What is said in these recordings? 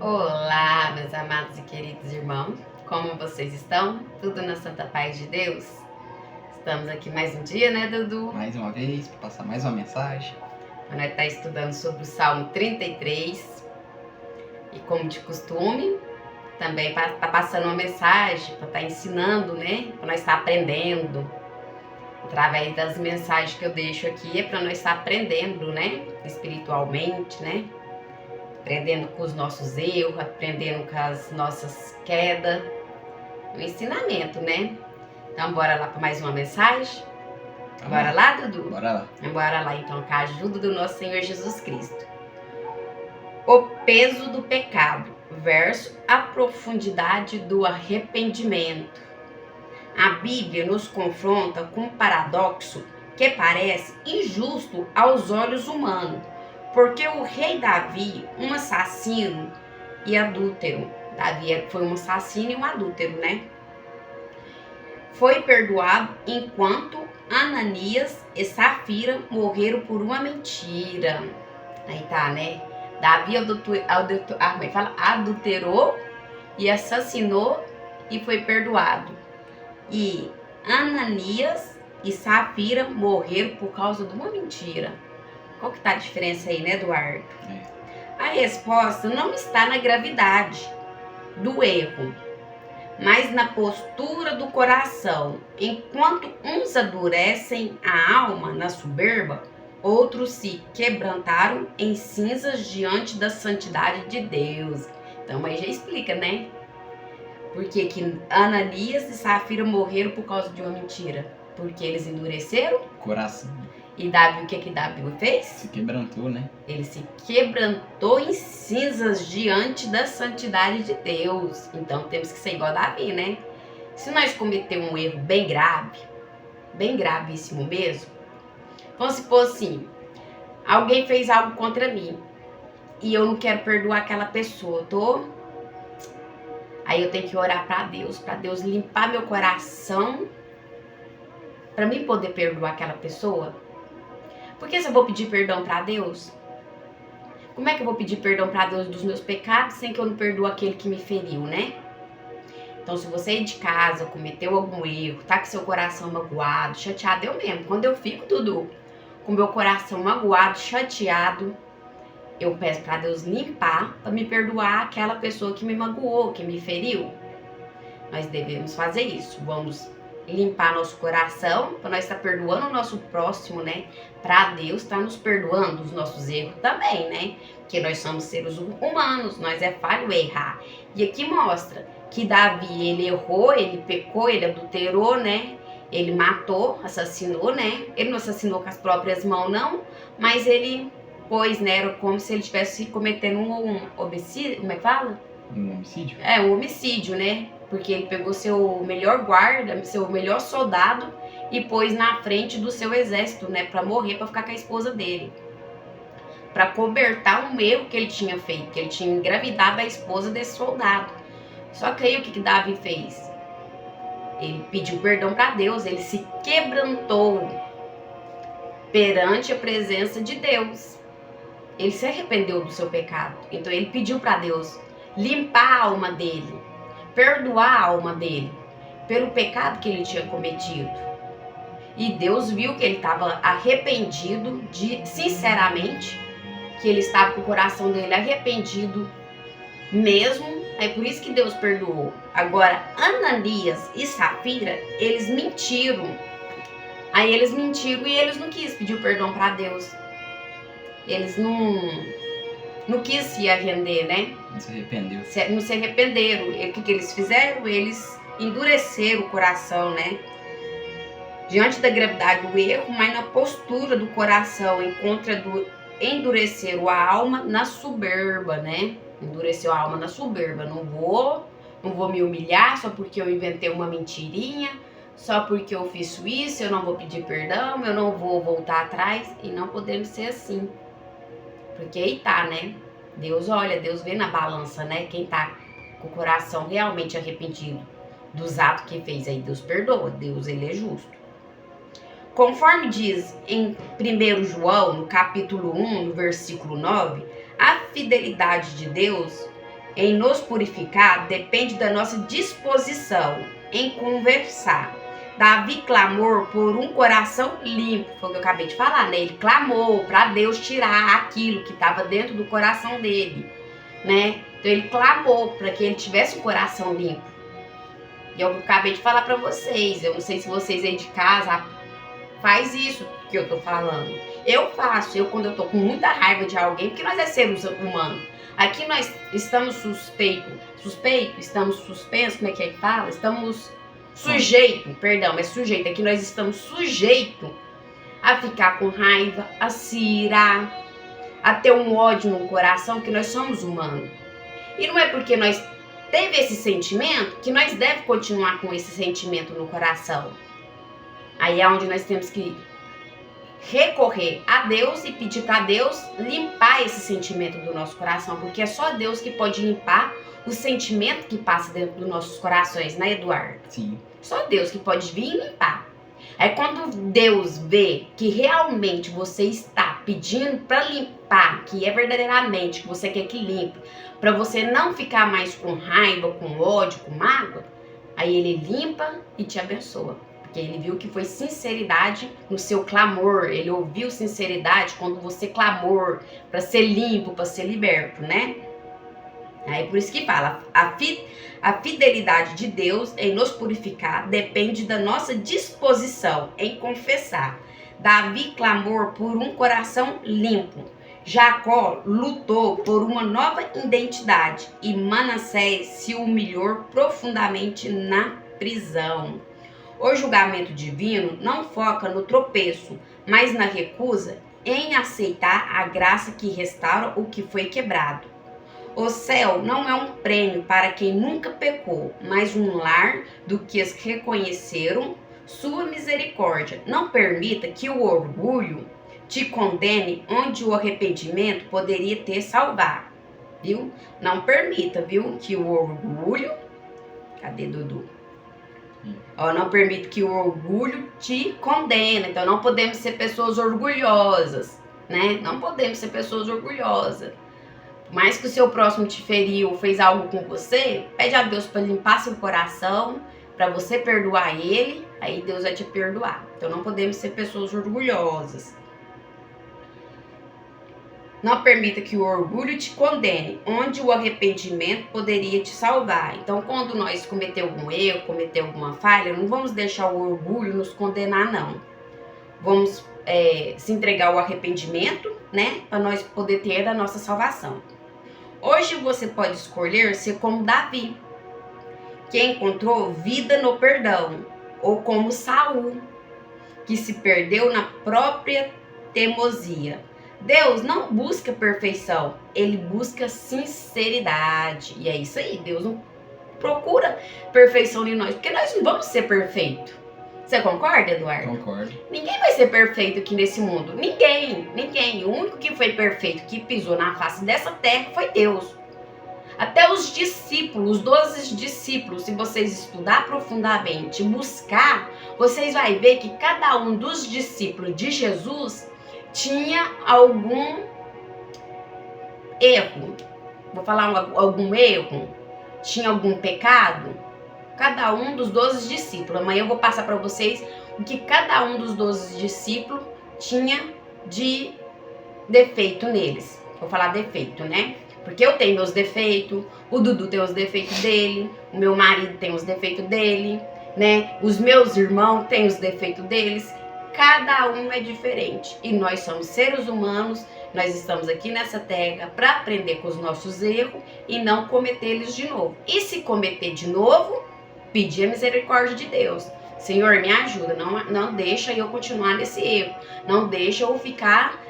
Olá, meus amados e queridos irmãos, como vocês estão? Tudo na santa paz de Deus? Estamos aqui mais um dia, né, Dudu? Mais uma vez, para passar mais uma mensagem. Nós estamos estudando sobre o Salmo 33 e, como de costume, também está passando uma mensagem, para estar ensinando, né, para nós estar aprendendo. Através das mensagens que eu deixo aqui, é para nós estar aprendendo, né, espiritualmente, né? Aprendendo com os nossos erros, aprendendo com as nossas quedas, o ensinamento, né? Então, bora lá para mais uma mensagem? Bora lá, Dudu? Bora lá. Bora lá, então, com a ajuda do nosso Senhor Jesus Cristo. O peso do pecado versus a profundidade do arrependimento. A Bíblia nos confronta com um paradoxo que parece injusto aos olhos humanos, porque o rei Davi, um assassino e adúltero, Davi foi um assassino e um adúltero, né? Foi perdoado enquanto Ananias e Safira morreram por uma mentira. Aí tá, né? Davi adulterou e assassinou e foi perdoado. E Ananias e Safira morreram por causa de uma mentira. Qual que tá a diferença aí, né, Eduardo? A resposta não está na gravidade do erro, mas na postura do coração. Enquanto uns adurecem a alma na soberba, outros se quebrantaram em cinzas diante da santidade de Deus. Então aí já explica, né? Por que Ananias e Safira morreram por causa de uma mentira? Porque eles endureceram coração. E Davi, o que Davi fez? Se quebrantou, né? Ele se quebrantou em cinzas diante da santidade de Deus. Então temos que ser igual a Davi, né? Se nós cometermos um erro bem grave, bem gravíssimo mesmo, vamos supor assim, alguém fez algo contra mim e eu não quero perdoar aquela pessoa, Aí eu tenho que orar para Deus limpar meu coração, para mim poder perdoar aquela pessoa. Porque se eu vou pedir perdão para Deus, como é que eu vou pedir perdão para Deus dos meus pecados sem que eu não perdoo aquele que me feriu, né? Então, se você é de casa, cometeu algum erro, tá com seu coração magoado, chateado, eu mesmo, quando eu fico, Dudu, com meu coração magoado, chateado, eu peço para Deus limpar, para me perdoar aquela pessoa que me magoou, que me feriu. Nós devemos fazer isso. Vamos limpar nosso coração, para nós estar perdoando o nosso próximo, né? Para Deus estar nos perdoando os nossos erros também, né? Porque nós somos seres humanos, nós é falho errar. E aqui mostra que Davi, ele errou, ele pecou, ele adulterou, né? Ele matou, assassinou, né? Ele não assassinou com as próprias mãos, não, mas ele pôs, né? Era como se ele estivesse cometendo um homicídio, como é que fala? Um homicídio? É, um homicídio, né? Porque ele pegou seu melhor guarda, seu melhor soldado e pôs na frente do seu exército, né? Pra morrer, pra ficar com a esposa dele. Pra cobertar um erro que ele tinha feito, que ele tinha engravidado a esposa desse soldado. Só que aí o que Davi fez? Ele pediu perdão pra Deus, ele se quebrantou perante a presença de Deus. Ele se arrependeu do seu pecado. Então ele pediu pra Deus limpar a alma dele, perdoar a alma dele pelo pecado que ele tinha cometido. E Deus viu que ele estava arrependido, sinceramente, que ele estava com o coração dele arrependido mesmo. É por isso que Deus perdoou. Agora, Ananias e Safira, eles mentiram. Aí eles mentiram e eles não quis pedir perdão para Deus. Eles não quis se arrepender, né? Não se arrependeu. Não se arrependeram. E o que eles fizeram? Eles endureceram o coração, né? Diante da gravidade do erro, mas na postura do coração, endureceram a alma na soberba, né? Endureceu a alma na soberba. Não vou me humilhar só porque eu inventei uma mentirinha, só porque eu fiz isso, eu não vou pedir perdão, eu não vou voltar atrás. E não podemos ser assim. Porque aí tá, né? Deus olha, Deus vê na balança, né? Quem tá com o coração realmente arrependido dos atos que fez, aí Deus perdoa. Deus, ele é justo. Conforme diz em 1 João, no capítulo 1, no versículo 9, a fidelidade de Deus em nos purificar depende da nossa disposição em conversar. Davi clamou por um coração limpo, foi o que eu acabei de falar, né? Ele clamou para Deus tirar aquilo que estava dentro do coração dele, né? Então ele clamou para que ele tivesse um coração limpo. E eu acabei de falar para vocês, eu não sei se vocês aí de casa faz isso que eu tô falando. Eu faço, quando eu tô com muita raiva de alguém, porque nós é seres humanos. Aqui nós estamos suspeitos, estamos suspensos, como é que fala? Estamos sujeitos, perdão, é sujeito. Aqui nós estamos sujeitos a ficar com raiva, a se irar, a ter um ódio no coração, que nós somos humanos. E não é porque nós teve esse sentimento que nós devemos continuar com esse sentimento no coração. Aí é onde nós temos que recorrer a Deus e pedir para Deus limpar esse sentimento do nosso coração, porque é só Deus que pode limpar o sentimento que passa dentro dos nossos corações, né, Eduardo? Sim. Só Deus que pode vir e limpar. Aí quando Deus vê que realmente você está pedindo para limpar, que é verdadeiramente que você quer que limpe, para você não ficar mais com raiva, com ódio, com mágoa, aí ele limpa e te abençoa. Porque ele viu que foi sinceridade no seu clamor. Ele ouviu sinceridade quando você clamou para ser limpo, para ser liberto, né? Aí por isso que fala, a fidelidade de Deus em nos purificar depende da nossa disposição em confessar. Davi clamou por um coração limpo. Jacó lutou por uma nova identidade e Manassés se humilhou profundamente na prisão. O julgamento divino não foca no tropeço, mas na recusa em aceitar a graça que restaura o que foi quebrado. O céu não é um prêmio para quem nunca pecou, mas um lar do que as reconheceram sua misericórdia. Não permita que o orgulho te condene onde o arrependimento poderia te salvar, viu? Não permita, viu, que o orgulho... Cadê Dudu? Não permite que o orgulho te condene. Então não podemos ser pessoas orgulhosas, né? Não podemos ser pessoas orgulhosas. Por mais que o seu próximo te feriu, fez algo com você, pede a Deus para limpar seu coração, para você perdoar ele, aí Deus vai te perdoar. Então não podemos ser pessoas orgulhosas. Não permita que o orgulho te condene, onde o arrependimento poderia te salvar. Então, quando nós cometer algum erro, cometer alguma falha, não vamos deixar o orgulho nos condenar, não. Vamos se entregar ao arrependimento, né? Para nós poder ter a nossa salvação. Hoje você pode escolher ser como Davi, que encontrou vida no perdão, ou como Saul, que se perdeu na própria teimosia. Deus não busca perfeição, ele busca sinceridade. E é isso aí, Deus não procura perfeição em nós, porque nós não vamos ser perfeitos. Você concorda, Eduardo? Concordo. Ninguém vai ser perfeito aqui nesse mundo. Ninguém. O único que foi perfeito, que pisou na face dessa terra, foi Deus. Até os discípulos, os 12 discípulos, se vocês estudar profundamente, buscar, vocês vão ver que cada um dos discípulos de Jesus tinha algum erro. Vou falar algum erro? Tinha algum pecado? Cada um dos 12 discípulos. Amanhã eu vou passar para vocês o que cada um dos 12 discípulos tinha de defeito neles. Vou falar defeito, né? Porque eu tenho meus defeitos, o Dudu tem os defeitos dele, o meu marido tem os defeitos dele, né? Os meus irmãos têm os defeitos deles. Cada um é diferente. E nós somos seres humanos, nós estamos aqui nessa terra para aprender com os nossos erros e não cometê-los de novo. E se cometer de novo, pedir a misericórdia de Deus. Senhor, me ajuda, não deixa eu continuar nesse erro. Não deixa eu ficar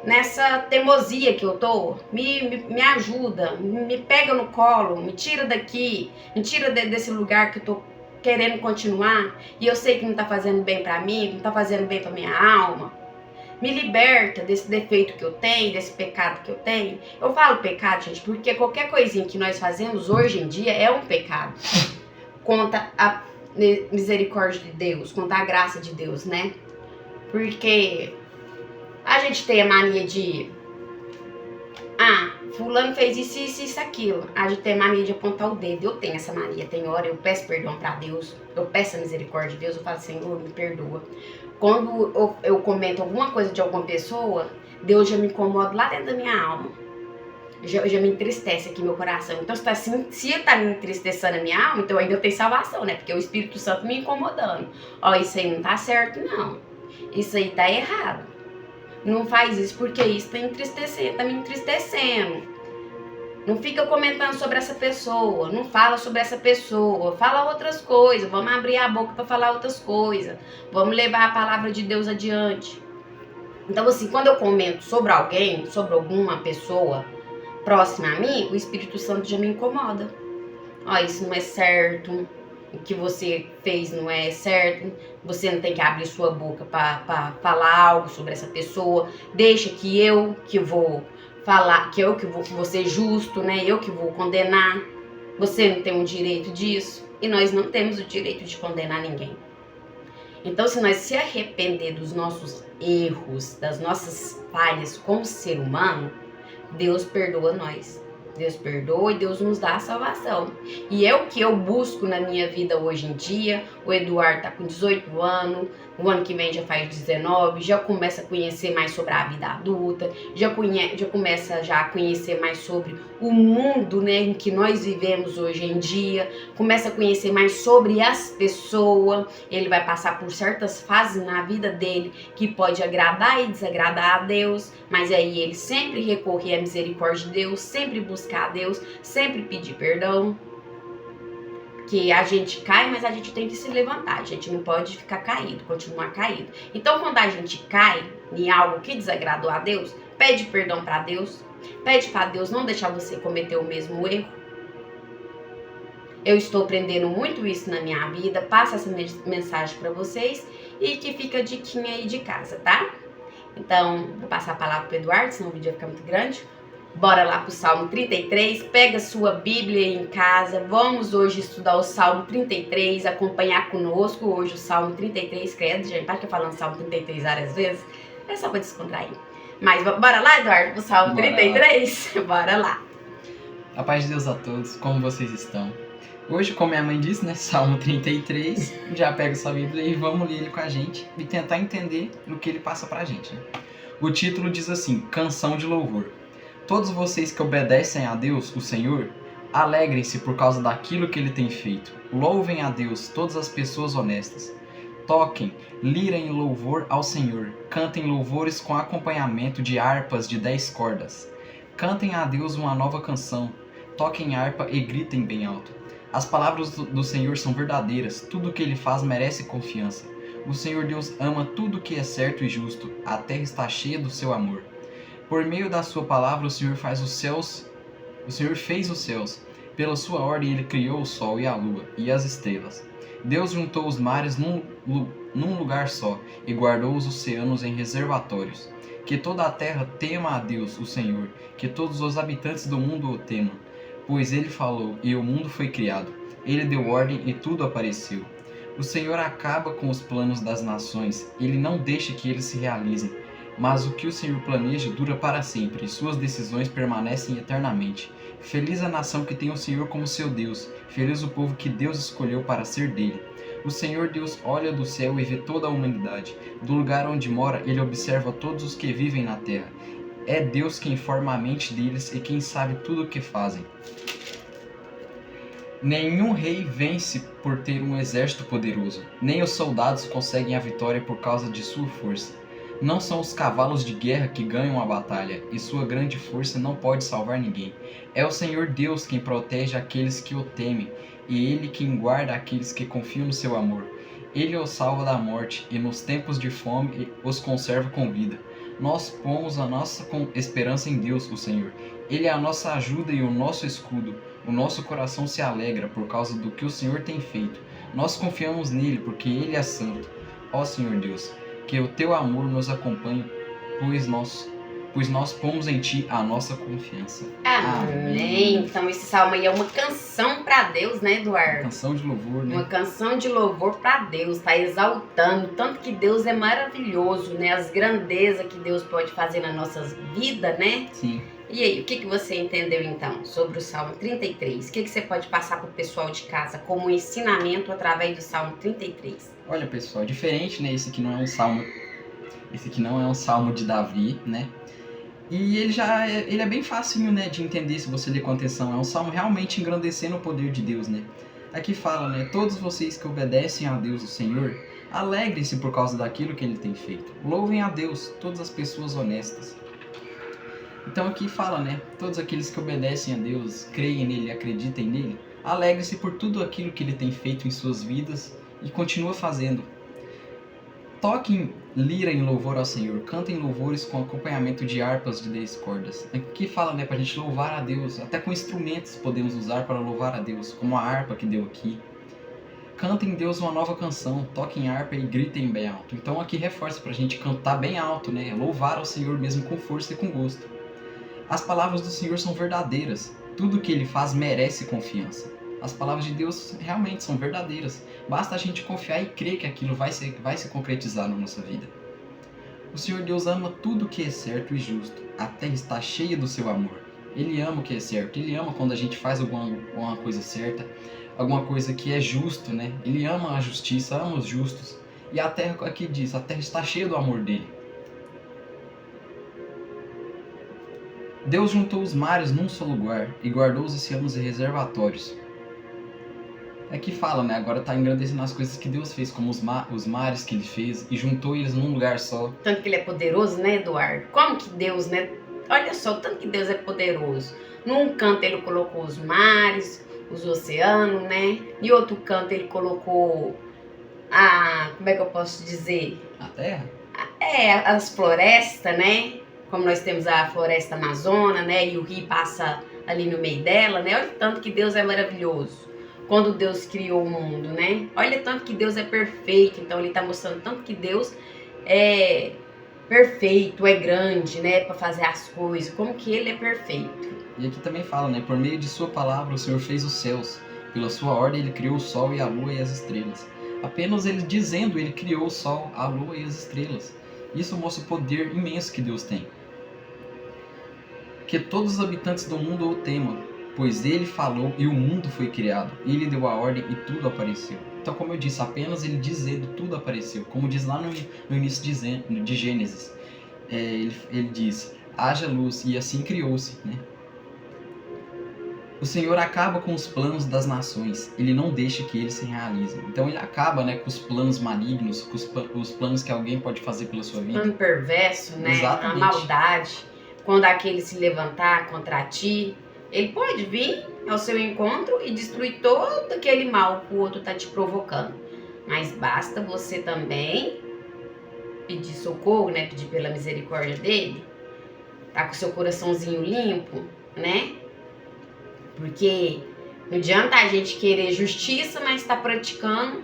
nessa teimosia que eu tô. Me ajuda, me pega no colo, me tira daqui, me tira desse lugar que eu tô querendo continuar e eu sei que não tá fazendo bem pra mim, que não tá fazendo bem pra minha alma. Me liberta desse defeito que eu tenho, desse pecado que eu tenho. Eu falo pecado, gente, porque qualquer coisinha que nós fazemos hoje em dia é um pecado. Conta a misericórdia de Deus, conta a graça de Deus, né? Porque a gente tem a mania de fulano fez isso, aquilo. A gente tem mania de apontar o dedo. Eu tenho essa mania. Tem hora eu peço perdão pra Deus. Eu peço a misericórdia de Deus. Eu falo, Senhor, me perdoa. Quando eu comento alguma coisa de alguma pessoa, Deus já me incomoda lá dentro da minha alma. Já me entristece aqui meu coração. Então, se tá me entristecendo a minha alma, então ainda eu tenho salvação, né? Porque é o Espírito Santo me incomodando. Ó, isso aí não tá certo, não. Isso aí tá errado. Não faz isso porque isso tá me entristecendo. Não fica comentando sobre essa pessoa, não fala sobre essa pessoa, fala outras coisas, vamos abrir a boca para falar outras coisas, vamos levar a palavra de Deus adiante. Então, assim, quando eu comento sobre alguém, sobre alguma pessoa próxima a mim, o Espírito Santo já me incomoda. Ó, isso não é certo, o que você fez não é certo, você não tem que abrir sua boca para falar algo sobre essa pessoa, deixa que eu que vou falar, que eu que vou ser justo, né? Eu que vou condenar. Você não tem o direito disso e nós não temos o direito de condenar ninguém. Então, se nós se arrepender dos nossos erros, das nossas falhas como ser humano, Deus perdoa nós. Deus perdoa e Deus nos dá a salvação. E é o que eu busco na minha vida hoje em dia. O Eduardo tá com 18 anos, o ano que vem já faz 19, já começa a conhecer mais sobre a vida adulta, já começa a conhecer mais sobre o mundo, né, em que nós vivemos hoje em dia, começa a conhecer mais sobre as pessoas. Ele vai passar por certas fases na vida dele que pode agradar e desagradar a Deus, mas aí ele sempre recorrer à misericórdia de Deus, sempre buscar a Deus, sempre pedir perdão. Que a gente cai, mas a gente tem que se levantar. A gente não pode ficar caído, continuar caído. Então, quando a gente cai em algo que desagradou a Deus, pede perdão para Deus. Pede para Deus não deixar você cometer o mesmo erro. Eu estou aprendendo muito isso na minha vida. Passa essa mensagem para vocês e que fica a diquinha aí de casa, tá? Então, vou passar a palavra para o Eduardo, senão o vídeo vai ficar muito grande. Bora lá pro Salmo 33, pega sua Bíblia aí em casa, vamos hoje estudar o Salmo 33, acompanhar conosco hoje o Salmo 33, credo, gente, para que eu falando Salmo 33 várias vezes, é só pra descontrair. Mas bora lá, Eduardo, pro Salmo 33? Bora lá. A paz de Deus a todos, como vocês estão? Hoje, como minha mãe disse, né, Salmo 33, já pega sua Bíblia e vamos ler ele com a gente e tentar entender o que ele passa pra gente, né? O título diz assim, Canção de Louvor. Todos vocês que obedecem a Deus, o Senhor, alegrem-se por causa daquilo que Ele tem feito. Louvem a Deus todas as pessoas honestas. Toquem, lira em louvor ao Senhor. Cantem louvores com acompanhamento de harpas de 10 cordas. Cantem a Deus uma nova canção. Toquem harpa e gritem bem alto. As palavras do Senhor são verdadeiras. Tudo o que Ele faz merece confiança. O Senhor Deus ama tudo que é certo e justo. A terra está cheia do seu amor. Por meio da sua palavra, o Senhor fez os céus. Pela sua ordem, Ele criou o sol e a lua e as estrelas. Deus juntou os mares num lugar só e guardou os oceanos em reservatórios. Que toda a terra tema a Deus, o Senhor, que todos os habitantes do mundo o temam. Pois Ele falou e o mundo foi criado. Ele deu ordem e tudo apareceu. O Senhor acaba com os planos das nações. Ele não deixa que eles se realizem. Mas o que o Senhor planeja dura para sempre, e suas decisões permanecem eternamente. Feliz a nação que tem o Senhor como seu Deus, feliz o povo que Deus escolheu para ser dele. O Senhor Deus olha do céu e vê toda a humanidade. Do lugar onde mora, ele observa todos os que vivem na terra. É Deus quem forma a mente deles e quem sabe tudo o que fazem. Nenhum rei vence por ter um exército poderoso, nem os soldados conseguem a vitória por causa de sua força. Não são os cavalos de guerra que ganham a batalha, e sua grande força não pode salvar ninguém. É o Senhor Deus quem protege aqueles que o temem, e Ele quem guarda aqueles que confiam no seu amor. Ele os salva da morte, e nos tempos de fome os conserva com vida. Nós pomos a nossa esperança em Deus, o Senhor. Ele é a nossa ajuda e o nosso escudo. O nosso coração se alegra por causa do que o Senhor tem feito. Nós confiamos nele porque Ele é santo. Ó Senhor Deus, que o teu amor nos acompanhe, pois nós pomos em ti a nossa confiança. Amém. Então esse salmo aí é uma canção para Deus, né, Eduardo? Uma canção de louvor, né? Uma canção de louvor para Deus, tá exaltando tanto que Deus é maravilhoso, né? As grandezas que Deus pode fazer nas nossas vidas, né? Sim. E aí, o que você entendeu então sobre o Salmo 33? O que você pode passar para o pessoal de casa como ensinamento através do Salmo 33? Olha, pessoal, diferente, né? Esse aqui não é um salmo de Davi, né? E ele é bem facinho, né, de entender se você ler com atenção. É um salmo realmente engrandecendo o poder de Deus, né? Aqui fala, né? Todos vocês que obedecem a Deus, o Senhor, alegrem-se por causa daquilo que Ele tem feito. Louvem a Deus, todas as pessoas honestas. Então aqui fala, né? Todos aqueles que obedecem a Deus, creem nele, acreditem nele, alegrem-se por tudo aquilo que Ele tem feito em suas vidas e continua fazendo. Toquem lira em louvor ao Senhor, cantem louvores com acompanhamento de harpas de 10 cordas. Aqui fala, né, pra gente louvar a Deus, até com instrumentos podemos usar para louvar a Deus, como a harpa que deu aqui. Cantem Deus uma nova canção, toquem harpa e gritem bem alto. Então aqui reforça pra gente cantar bem alto, né, louvar ao Senhor mesmo com força e com gosto. As palavras do Senhor são verdadeiras, tudo que Ele faz merece confiança. As palavras de Deus realmente são verdadeiras. Basta a gente confiar e crer que aquilo vai se concretizar na nossa vida. O Senhor Deus ama tudo que é certo e justo. A terra está cheia do seu amor. Ele ama o que é certo. Ele ama quando a gente faz alguma coisa certa, alguma coisa que é justo, né? Ele ama a justiça, ama os justos. E a terra, aqui diz, a terra está cheia do amor dele. Deus juntou os mares num só lugar e guardou os oceanos em reservatórios. Aqui fala, né? Agora tá engrandecendo as coisas que Deus fez, como os mares que Ele fez e juntou eles num lugar só. Tanto que Ele é poderoso, né, Eduardo? Como que Deus, né? Olha só, tanto que Deus é poderoso. Num canto Ele colocou os mares, os oceanos, né? Em outro canto Ele colocou como é que eu posso dizer? A terra? As florestas, né? Como nós temos a floresta amazônica, né? E o rio passa ali no meio dela, né? Olha o tanto que Deus é maravilhoso. Quando Deus criou o mundo, né? Olha tanto que Deus é perfeito. Então Ele está mostrando tanto que Deus é perfeito, é grande, né? Para fazer as coisas, como que Ele é perfeito. E aqui também fala, né? Por meio de sua palavra o Senhor fez os céus. Pela sua ordem Ele criou o sol e a lua e as estrelas. Apenas Ele dizendo, Ele criou o sol, a lua e as estrelas. Isso mostra o poder imenso que Deus tem. Que todos os habitantes do mundo o temam, pois Ele falou e o mundo foi criado. Ele deu a ordem e tudo apareceu. Então, como eu disse, apenas Ele dizendo, tudo apareceu. Como diz lá no início de Gênesis. Ele diz, haja luz, e assim criou-se, né? O Senhor acaba com os planos das nações. Ele não deixa que eles se realizem. Então Ele acaba, né, com os planos malignos, com os planos que alguém pode fazer pela sua vida. Plano perverso, né? Exatamente. A maldade. Quando aquele se levantar contra ti, ele pode vir ao seu encontro e destruir todo aquele mal que o outro está te provocando. Mas basta você também pedir socorro, né? Pedir pela misericórdia dele. Tá com o seu coraçãozinho limpo, né? Porque não adianta a gente querer justiça, mas tá praticando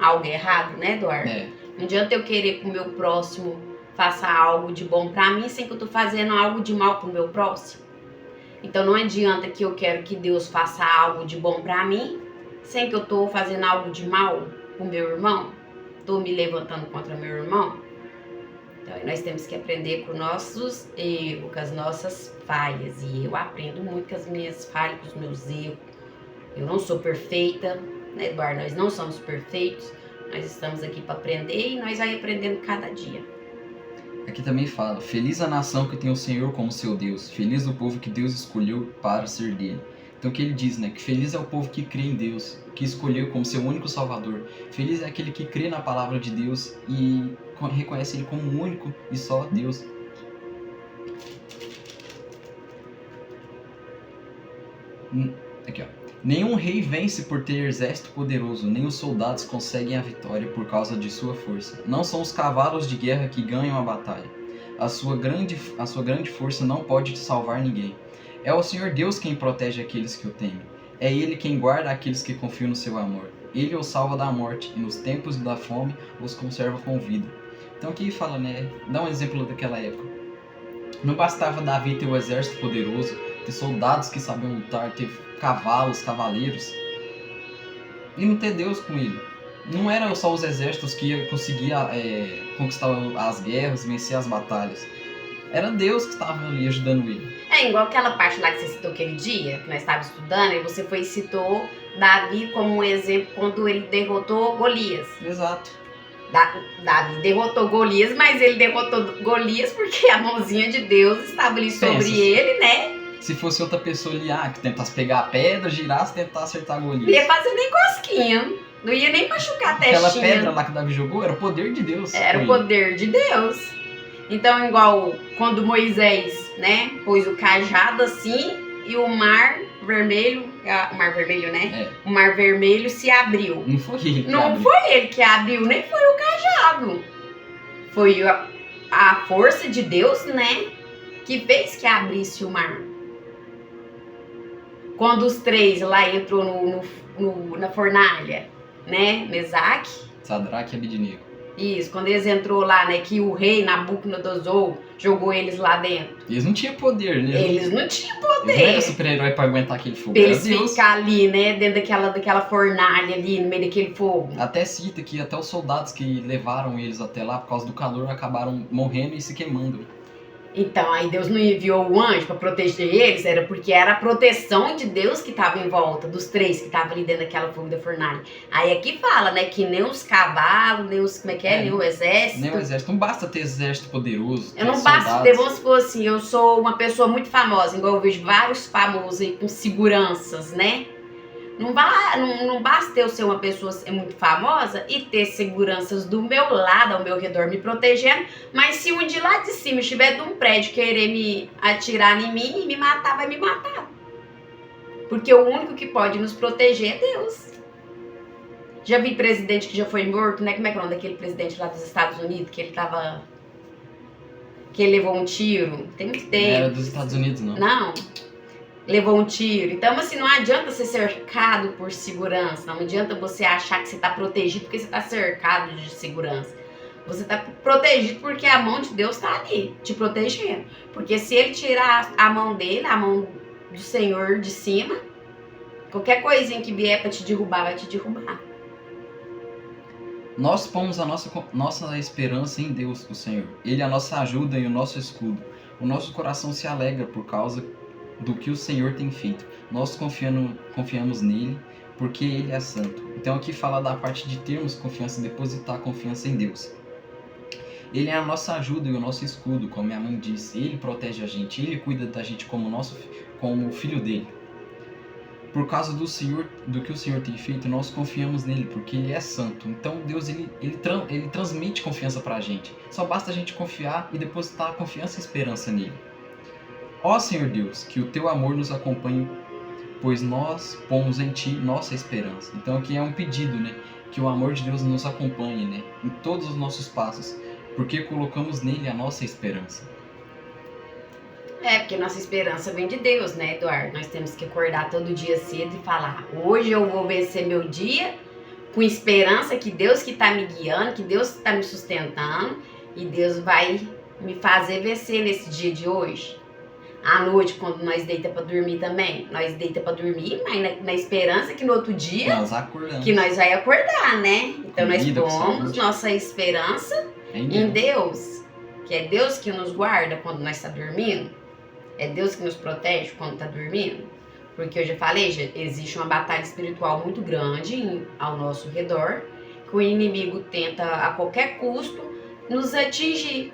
algo errado, né, Eduardo? Não adianta eu querer que o meu próximo faça algo de bom pra mim sem que eu tô fazendo algo de mal pro meu próximo. Então não adianta que eu quero que Deus faça algo de bom pra mim sem que eu tô fazendo algo de mal pro meu irmão. Tô me levantando contra meu irmão. Então nós temos que aprender com nossos erros, com as nossas falhas. E eu aprendo muito com as minhas falhas, com os meus erros. Eu não sou perfeita, né, Eduardo? Nós não somos perfeitos. Nós estamos aqui para aprender e nós vamos aprendendo cada dia. Aqui também fala, feliz a nação que tem o Senhor como seu Deus, feliz o povo que Deus escolheu para ser dele. Então o que ele diz, né? Que feliz é o povo que crê em Deus, que escolheu como seu único salvador. Feliz é aquele que crê na palavra de Deus e reconhece ele como o único e só Deus. Aqui, ó. Nenhum rei vence por ter exército poderoso, nem os soldados conseguem a vitória por causa de sua força. Não são os cavalos de guerra que ganham a batalha. A sua grande força não pode salvar ninguém. É o Senhor Deus quem protege aqueles que o temem. É Ele quem guarda aqueles que confiam no seu amor. Ele os salva da morte e nos tempos da fome os conserva com vida. Então aqui fala, né? Dá um exemplo daquela época. Não bastava Davi ter um exército poderoso, ter soldados que sabiam lutar, ter cavalos, cavaleiros, e não ter Deus com ele. Não eram só os exércitos que iam conseguir conquistar as guerras, vencer as batalhas. Era Deus que estava ali ajudando ele. É igual aquela parte lá que você citou aquele dia, que nós estávamos estudando, e você foi e citou Davi como um exemplo quando ele derrotou Golias. Exato. Davi derrotou Golias, mas ele derrotou Golias porque a mãozinha de Deus estava ali sobre ele, né? Se fosse outra pessoa ali, que tentasse pegar a pedra, girasse e tentar acertar Golias. Não ia fazer nem cosquinha, não ia nem machucar a testinha. Aquela pedra lá que Davi jogou era o poder de Deus. Era o poder de Deus. Então, igual quando Moisés, né, pôs o cajado assim e o mar vermelho, né? O mar vermelho se abriu. Não foi ele que Não abriu. foi ele que abriu, nem foi o cajado. Foi a força de Deus, né, que fez que abrisse o mar. Quando os três lá entrou na fornalha, né, Mesaque, Sadraque e Abednego. isso, quando eles entrou lá, né, que o rei Nabucodonosor jogou eles lá dentro. Eles não tinham poder, né? Eles não tinham Eles não poder. eram super-herói pra aguentar aquele fogo. Pra Era eles Deus. ficar ali, né, dentro daquela fornalha ali, no meio daquele fogo. Até cita que até os soldados que levaram eles até lá, por causa do calor, acabaram morrendo e se queimando. Então, aí Deus não enviou o anjo pra proteger eles, era porque era a proteção de Deus que tava em volta, dos três que estavam ali dentro daquela fogo da fornalha. Aí aqui fala, né, que nem os cavalos, nem os, nem o exército. Nem o exército. Não basta ter exército poderoso. Eu não basta ter, vamos supor assim, eu sou uma pessoa muito famosa, igual eu vejo vários famosos aí com seguranças, né? Não basta eu ser uma pessoa muito famosa e ter seguranças do meu lado, ao meu redor, me protegendo, mas se um de lá de cima estiver de um prédio querer me atirar em mim e me matar, vai me matar. Porque o único que pode nos proteger é Deus. Já vi presidente que já foi morto, né? Como é que é o nome daquele presidente lá dos Estados Unidos, que ele levou um tiro? Tem muito tempo. Não era dos Estados Unidos, não. Não. Levou um tiro. Então, assim, não adianta ser cercado por segurança. Não adianta você achar que você está protegido porque você está cercado de segurança. Você está protegido porque a mão de Deus está ali, te protegendo. Porque se ele tirar a mão dele, a mão do Senhor de cima, qualquer coisinha que vier para te derrubar, vai te derrubar. Nós pomos a nossa esperança em Deus, o Senhor. Ele é a nossa ajuda e o nosso escudo. O nosso coração se alegra por causa do que o Senhor tem feito. Nós confiamos nele porque ele é santo. Então aqui fala da parte de termos confiança, depositar confiança em Deus. Ele é a nossa ajuda e o nosso escudo, como minha mãe disse. Ele protege a gente, ele cuida da gente como o filho dele. Por causa do que o Senhor tem feito, nós confiamos nele, porque ele é santo. Então Deus ele transmite confiança pra gente. Só basta a gente confiar e depositar confiança e esperança nele. Ó Senhor Deus, que o teu amor nos acompanhe, pois nós pomos em ti nossa esperança. Então aqui é um pedido, né? Que o amor de Deus nos acompanhe, né? Em todos os nossos passos, porque colocamos nele a nossa esperança. Porque nossa esperança vem de Deus, né, Eduardo? Nós temos que acordar todo dia cedo e falar: hoje eu vou vencer meu dia com esperança que Deus que está me guiando, que Deus está me sustentando e Deus vai me fazer vencer nesse dia de hoje. À noite, quando nós deita para dormir também, nós deita para dormir, mas na esperança que no outro dia Nós acordamos. que nós vai acordar, né? Então Comida, nós pomos saúde. nossa esperança em Deus, que é Deus que nos guarda quando nós está dormindo, é Deus que nos protege quando está dormindo, porque eu já falei, existe uma batalha espiritual muito grande ao nosso redor, que o inimigo tenta a qualquer custo nos atingir,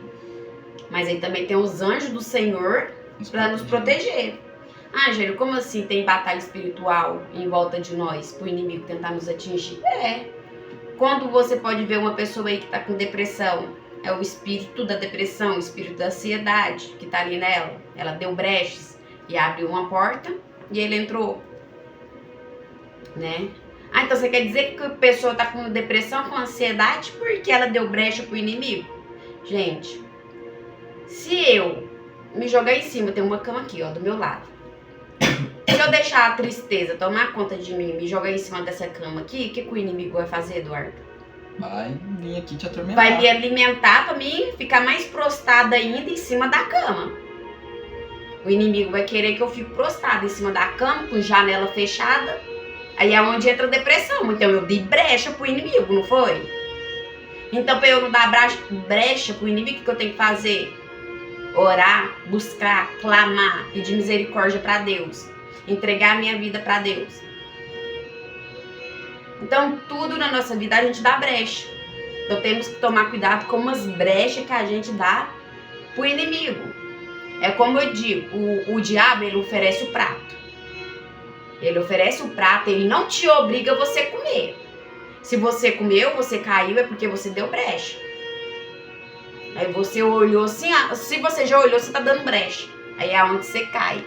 mas aí também tem os anjos do Senhor para nos proteger. Angelo, como assim tem batalha espiritual em volta de nós para o inimigo tentar nos atingir? Quando você pode ver uma pessoa aí que está com depressão, é o espírito da depressão, o espírito da ansiedade que está ali nela. Ela deu brechas e abriu uma porta e ele entrou, né? Então você quer dizer que a pessoa está com depressão, com ansiedade porque ela deu brecha para o inimigo? Gente, se eu me jogar em cima, tem uma cama aqui, ó, do meu lado. Se eu deixar a tristeza tomar conta de mim, me jogar em cima dessa cama aqui, o que o inimigo vai fazer, Eduardo? Vai vir aqui te atormentar. Vai me alimentar pra mim ficar mais prostrada ainda em cima da cama. O inimigo vai querer que eu fique prostrada em cima da cama, com janela fechada. Aí é onde entra a depressão. Então eu dei brecha pro inimigo, não foi? Então pra eu não dar brecha pro inimigo, o que eu tenho que fazer? orar, buscar, clamar, pedir misericórdia para Deus, entregar a minha vida para Deus. Então, tudo na nossa vida a gente dá brecha. Então, temos que tomar cuidado com as brechas que a gente dá pro inimigo. É como eu digo, o diabo, ele oferece o prato. Ele oferece o prato, ele não te obriga a você comer. Se você comeu, você caiu, é porque você deu brecha. Aí você olhou assim, se você já olhou, você tá dando brecha. Aí é onde você cai.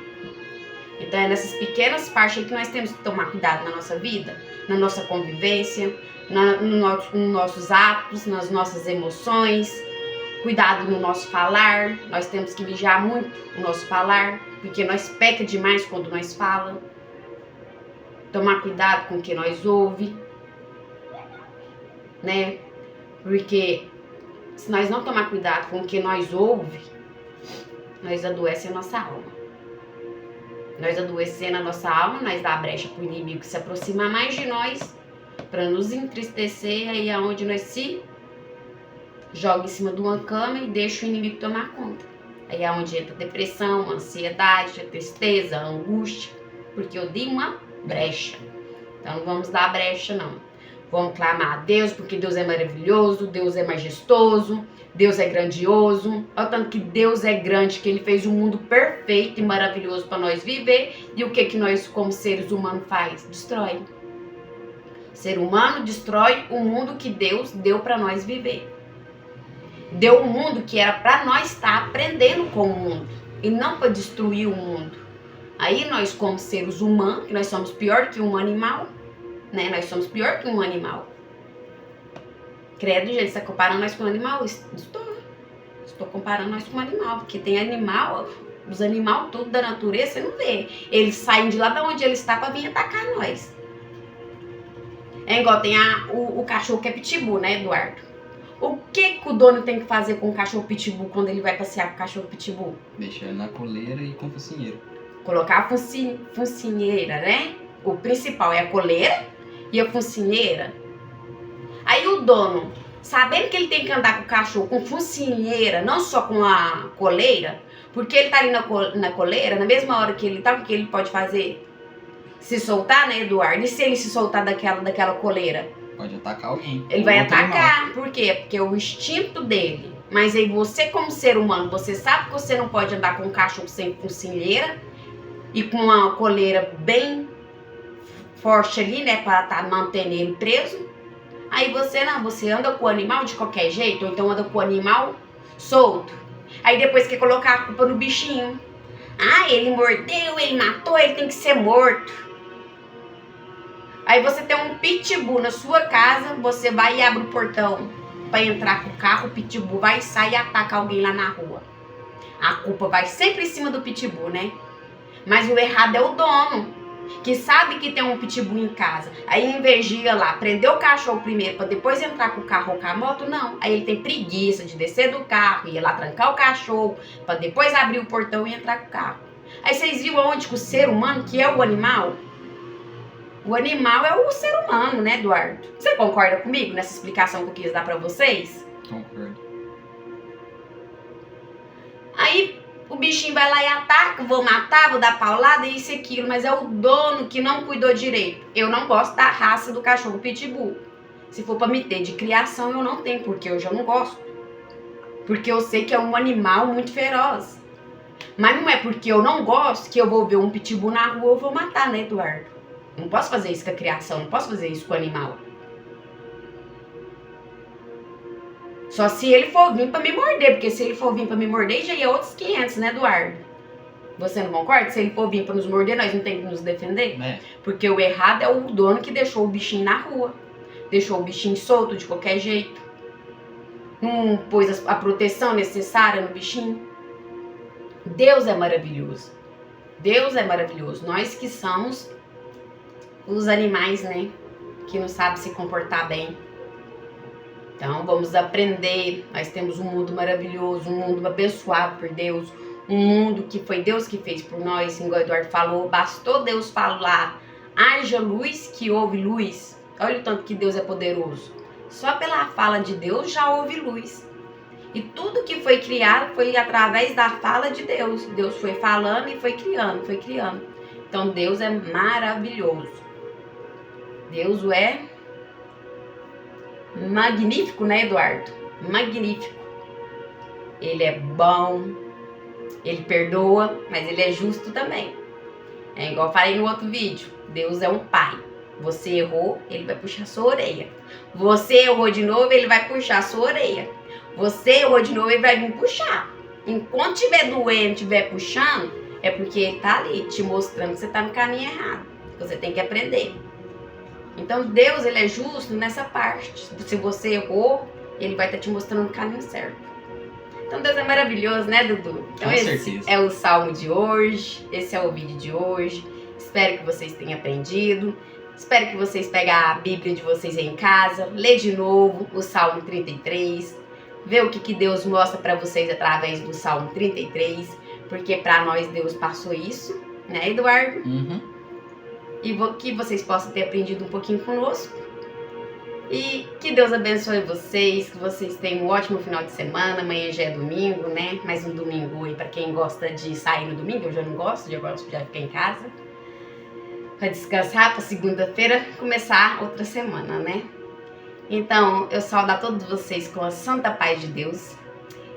Então é nessas pequenas partes aí que nós temos que tomar cuidado na nossa vida, na nossa convivência, nos nossos atos, nas nossas emoções. Cuidado no nosso falar. Nós temos que vigiar muito o nosso falar, porque nós peca demais quando nós falamos. Tomar cuidado com o que nós ouve, né? Porque se nós não tomar cuidado com o que nós ouve, nós adoecemos a nossa alma. Nós adoecendo a nossa alma, nós dá brecha para o inimigo se aproximar mais de nós, para nos entristecer, aí é onde nós se joga em cima de uma cama e deixa o inimigo tomar conta. Aí é onde entra a depressão, a ansiedade, a tristeza, a angústia, porque eu dei uma brecha. Então não vamos dar brecha, não. Vamos clamar a Deus, porque Deus é maravilhoso, Deus é majestoso, Deus é grandioso. Olha o tanto que Deus é grande, que Ele fez um mundo perfeito e maravilhoso para nós viver. E o que nós, como seres humanos, faz? Destrói. O ser humano destrói o mundo que Deus deu para nós viver. Deu um mundo que era para nós estar aprendendo com o mundo e não para destruir o mundo. Aí nós, como seres humanos, que nós somos pior que um animal, né? Nós somos pior que um animal. Credo, gente, você está comparando nós com um animal? Estou comparando nós com um animal, porque tem animal, os animais todos da natureza, você não vê. Eles saem de lá de onde eles estão para vir atacar nós. É igual tem o cachorro que é pitbull, né, Eduardo? O que o dono tem que fazer com o cachorro pitbull quando ele vai passear com o cachorro pitbull? Deixar ele na coleira e com o focinheiro. Colocar a focinheira, né? O principal é a coleira e a focinheira. Aí o dono, sabendo que ele tem que andar com o cachorro com focinheira, não só com a coleira, porque ele tá ali na coleira, na mesma hora que ele tá, o que ele pode fazer? Se soltar, né, Eduardo? E se ele se soltar daquela coleira? Pode atacar alguém. Ele vai atacar. Por quê? Porque é o instinto dele. Mas aí você, como ser humano, você sabe que você não pode andar com um cachorro sem focinheira e com uma coleira bem forte ali, né, para tá mantendo ele preso. Aí você não, você anda com o animal de qualquer jeito, ou então anda com o animal solto. Aí depois quer colocar a culpa no bichinho. Ah, ele mordeu, ele matou, ele tem que ser morto. Aí você tem um pitbull na sua casa, você vai e abre o portão para entrar com o carro, o pitbull vai sair e ataca alguém lá na rua. A culpa vai sempre em cima do pitbull, né? Mas o errado é o dono, que sabe que tem um pitbull em casa. Aí em vez de ir lá, prender o cachorro primeiro para depois entrar com o carro ou com a moto, não. Aí ele tem preguiça de descer do carro, ir lá trancar o cachorro, para depois abrir o portão e entrar com o carro. Aí vocês viram onde que o ser humano, que é o animal, o animal é o ser humano, né, Eduardo? Você concorda comigo nessa explicação que eu quis dar para vocês? Concordo. Aí o bichinho vai lá e ataca, vou matar, vou dar paulada, isso e aquilo, mas é o dono que não cuidou direito. Eu não gosto da raça do cachorro pitbull. Se for para me ter de criação, eu não tenho, porque eu já não gosto. Porque eu sei que é um animal muito feroz. Mas não é porque eu não gosto que eu vou ver um pitbull na rua, eu vou matar, né, Eduardo? Não posso fazer isso com a criação, não posso fazer isso com o animal. Só se ele for vir pra me morder, porque se ele for vir pra me morder, já é outros 500, né, Eduardo? Você não concorda? Se ele for vir pra nos morder, nós não temos que nos defender? É. Porque o errado é o dono que deixou o bichinho na rua. Deixou o bichinho solto de qualquer jeito. Não pôs a proteção necessária no bichinho. Deus é maravilhoso. Deus é maravilhoso. Nós que somos os animais, né? Que não sabem se comportar bem. Então vamos aprender. Nós temos um mundo maravilhoso, um mundo abençoado por Deus, um mundo que foi Deus que fez por nós, igual o Eduardo falou. Bastou Deus falar, haja luz que houve luz. Olha o tanto que Deus é poderoso. Só pela fala de Deus já houve luz. E tudo que foi criado foi através da fala de Deus. Deus foi falando e foi criando, foi criando. Então Deus é maravilhoso. Deus é magnífico, né, Eduardo? Magnífico. Ele é bom, ele perdoa, mas ele é justo também. É igual eu falei no outro vídeo. Deus é um pai. Você errou, ele vai puxar sua orelha. Você errou de novo, ele vai puxar sua orelha. Você errou de novo, ele vai vir puxar. Enquanto estiver doendo, estiver puxando, é porque ele tá ali te mostrando que você tá no caminho errado. Você tem que aprender. Então Deus, ele é justo nessa parte. Se você errou, ele vai estar te mostrando o caminho certo. Então Deus é maravilhoso, né, Dudu? Então Com esse certeza. é o salmo de hoje, esse é o vídeo de hoje. Espero que vocês tenham aprendido. Espero que vocês peguem a Bíblia de vocês aí em casa, lê de novo o Salmo 33, vê o que Deus mostra para vocês através do Salmo 33, porque para nós Deus passou isso, né, Eduardo? Uhum. E que vocês possam ter aprendido um pouquinho conosco. E que Deus abençoe vocês, que vocês tenham um ótimo final de semana. Amanhã já é domingo, né? Mais um domingo aí para quem gosta de sair no domingo. Eu já não gosto, já gosto de ficar em casa. Para descansar, para segunda-feira começar outra semana, né? Então, eu saúdo a todos vocês com a santa paz de Deus.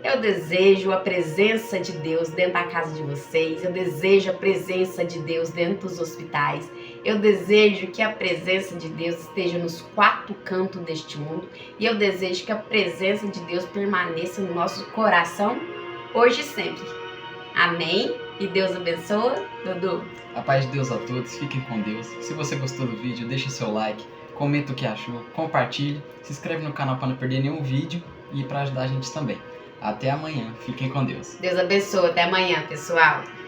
Eu desejo a presença de Deus dentro da casa de vocês. Eu desejo a presença de Deus dentro dos hospitais. Eu desejo que a presença de Deus esteja nos 4 cantos deste mundo. E eu desejo que a presença de Deus permaneça no nosso coração, hoje e sempre. Amém? E Deus abençoe. Dudu. A paz de Deus a todos, fiquem com Deus. Se você gostou do vídeo, deixe seu like, comenta o que achou, compartilhe, se inscreve no canal para não perder nenhum vídeo e para ajudar a gente também. Até amanhã, fiquem com Deus. Deus abençoe. Até amanhã, pessoal.